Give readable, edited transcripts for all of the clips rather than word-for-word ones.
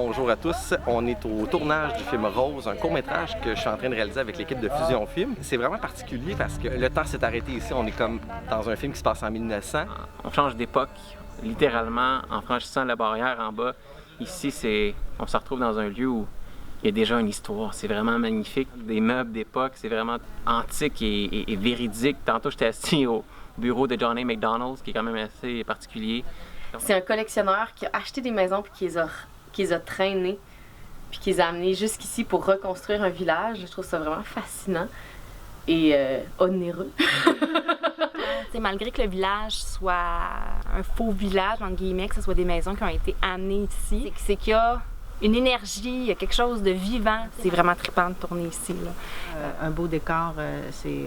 bonjour à tous. On est au tournage du film Rose, un court-métrage que je suis en train de réaliser avec l'équipe de Fusion Film. C'est vraiment particulier parce que le temps s'est arrêté ici. On est comme dans un film qui se passe en 1900. On change d'époque, littéralement, en franchissant la barrière en bas. Ici, on se retrouve dans un lieu où il y a déjà une histoire. C'est vraiment magnifique. Des meubles d'époque, c'est vraiment antique et véridique. Tantôt, j'étais assis au bureau de John A. McDonald, qui est quand même assez particulier. C'est un collectionneur qui a acheté des maisons puis qui les a traînées puis qui les a amenées jusqu'ici pour reconstruire un village. Je trouve ça vraiment fascinant et onéreux. Malgré que le village soit un faux village, entre guillemets, que ce soit des maisons qui ont été amenées ici, c'est qu'il y a une énergie, il y a quelque chose de vivant. C'est vraiment trippant de tourner ici, là. Un beau décor,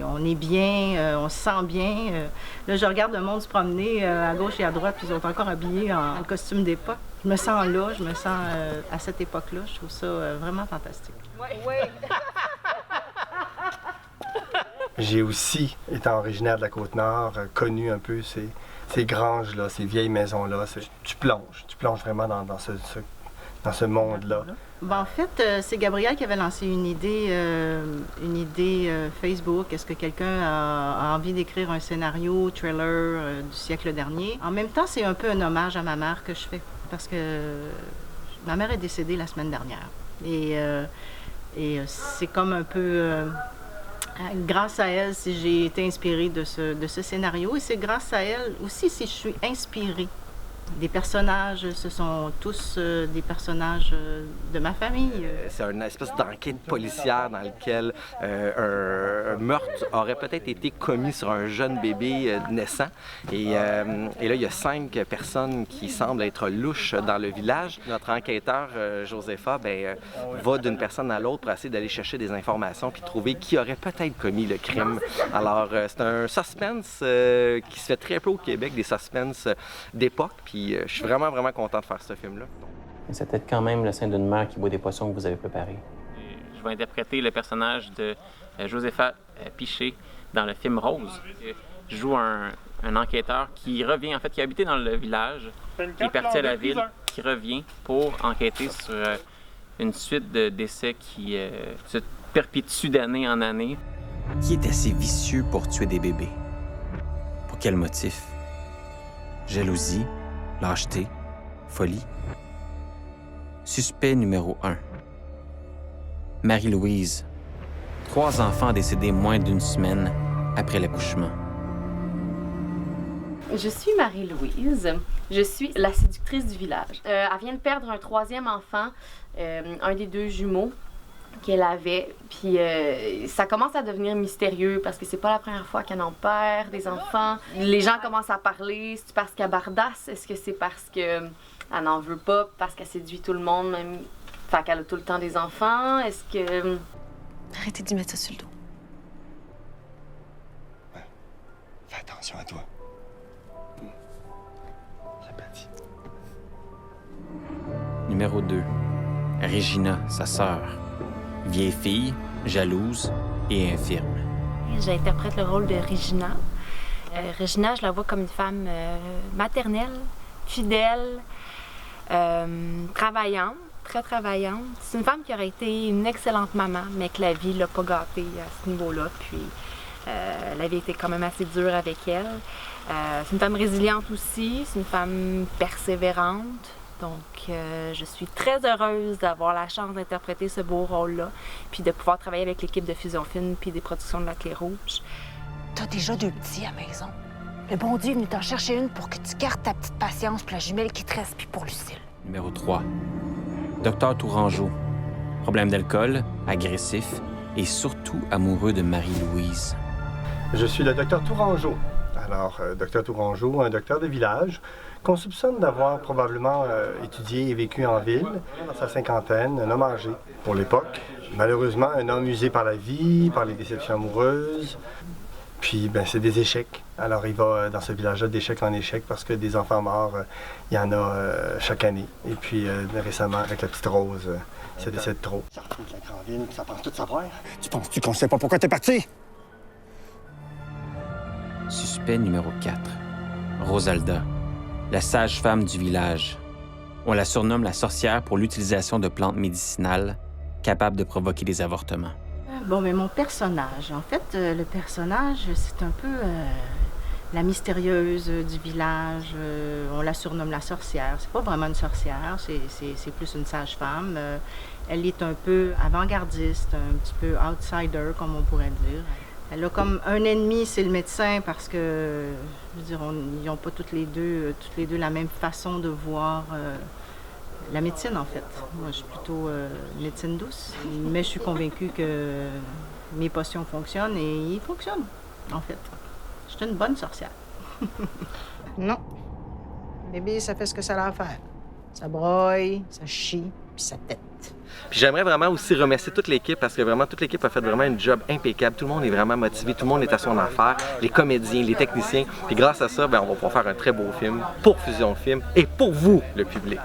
on est bien, on se sent bien. Là, je regarde le monde se promener à gauche et à droite, puis ils sont encore habillés en costume d'époque. Je me sens là, je me sens à cette époque-là. Je trouve ça vraiment fantastique. Oui. J'ai aussi, étant originaire de la Côte-Nord, connu un peu ces granges-là, ces vieilles maisons-là. Tu plonges vraiment dans ce monde-là. En fait, c'est Gabriel qui avait lancé une idée Facebook. Est-ce que quelqu'un a envie d'écrire un scénario, trailer du siècle dernier? En même temps, c'est un peu un hommage à ma mère que je fais, parce que ma mère est décédée la semaine dernière. Et c'est comme un peu... grâce à elle, si j'ai été inspirée de ce scénario, et c'est grâce à elle aussi si je suis inspirée. Les personnages, ce sont tous des personnages de ma famille. C'est une espèce d'enquête policière dans laquelle un meurtre aurait peut-être été commis sur un jeune bébé naissant. Et là, il y a 5 personnes qui semblent être louches dans le village. Notre enquêteur, Josepha, va d'une personne à l'autre pour essayer d'aller chercher des informations puis trouver qui aurait peut-être commis le crime. Alors, c'est un suspense qui se fait très peu au Québec, des suspens d'époque. Puis je suis vraiment content de faire ce film-là. C'est peut-être quand même le sein d'une mère qui boit des poissons que vous avez préparés. Je vais interpréter le personnage de Josepha Piché dans le film Rose. Je joue un enquêteur qui revient, en fait, qui habitait dans le village, qui est parti à la ville, qui revient pour enquêter sur une suite de décès qui se perpétue d'année en année. Qui est assez vicieux pour tuer des bébés? Pour quel motif? Jalousie? Lâcheté, folie. Suspect numéro 1. Marie-Louise. 3 enfants décédés moins d'une semaine après l'accouchement. Je suis Marie-Louise. Je suis la séductrice du village. Elle vient de perdre un 3e enfant, un des 2 jumeaux qu'elle avait. Puis ça commence à devenir mystérieux parce que c'est pas la première fois qu'elle en perd des enfants. Les gens commencent à parler. C'est parce qu'elle bardasse? Est-ce que c'est parce qu'elle n'en veut pas? Parce qu'elle séduit tout le monde, même? Fait qu'elle a tout le temps des enfants? Est-ce que... Arrêtez d'y mettre ça sur le dos. Ouais. Fais attention à toi. Sympathie. Numéro 2. Regina, sa sœur. Vieille fille, jalouse et infirme. J'interprète le rôle de Regina. Regina, je la vois comme une femme maternelle, fidèle, travaillante, très travaillante. C'est une femme qui aurait été une excellente maman, mais que la vie l'a pas gâtée à ce niveau-là. Puis la vie était quand même assez dure avec elle. C'est une femme résiliente aussi, c'est une femme persévérante. Donc, je suis très heureuse d'avoir la chance d'interpréter ce beau rôle-là, puis de pouvoir travailler avec l'équipe de Fusion Film puis des productions de La Clé Rouge. T'as déjà 2 petits à la maison. Le bon Dieu est venu t'en chercher une pour que tu gardes ta petite patience pour la jumelle qui te reste, puis pour Lucille. Numéro 3. Docteur Tourangeau. Problème d'alcool, agressif et surtout amoureux de Marie-Louise. Je suis le docteur Tourangeau. Alors, docteur Tourangeau, un docteur de village qu'on soupçonne d'avoir probablement étudié et vécu en ville, dans sa cinquantaine, un homme âgé pour l'époque. Malheureusement, un homme usé par la vie, par les déceptions amoureuses. Puis, c'est des échecs. Alors, il va dans ce village-là d'échec en échec parce que des enfants morts, il y en a chaque année. Et puis, récemment, avec la petite Rose, ça décède trop. Ça retrouve la grande ville, ça pense tout savoir. Tu penses-tu qu'on sait pas pourquoi t'es parti? Suspect numéro 4. Rosalda, la sage-femme du village. On la surnomme la sorcière pour l'utilisation de plantes médicinales capables de provoquer des avortements. Bon, mais mon personnage, en fait, le personnage, c'est un peu la mystérieuse du village. On la surnomme la sorcière. C'est pas vraiment une sorcière, c'est plus une sage-femme. Elle est un peu avant-gardiste, un petit peu outsider, comme on pourrait dire. Elle a comme un ennemi, c'est le médecin, parce que, je veux dire, ils n'ont pas toutes les deux la même façon de voir la médecine, en fait. Moi, je suis plutôt médecine douce, mais je suis convaincue que mes potions fonctionnent et ils fonctionnent, en fait. Je suis une bonne sorcière. Non. Bébé, ça fait ce que ça a à faire. Ça broye, ça chie, puis ça tète. Puis j'aimerais vraiment aussi remercier toute l'équipe parce que vraiment toute l'équipe a fait vraiment un job impeccable. Tout le monde est vraiment motivé, tout le monde est à son affaire, les comédiens, les techniciens. Puis grâce à ça, on va pouvoir faire un très beau film pour Fusion Film et pour vous, le public.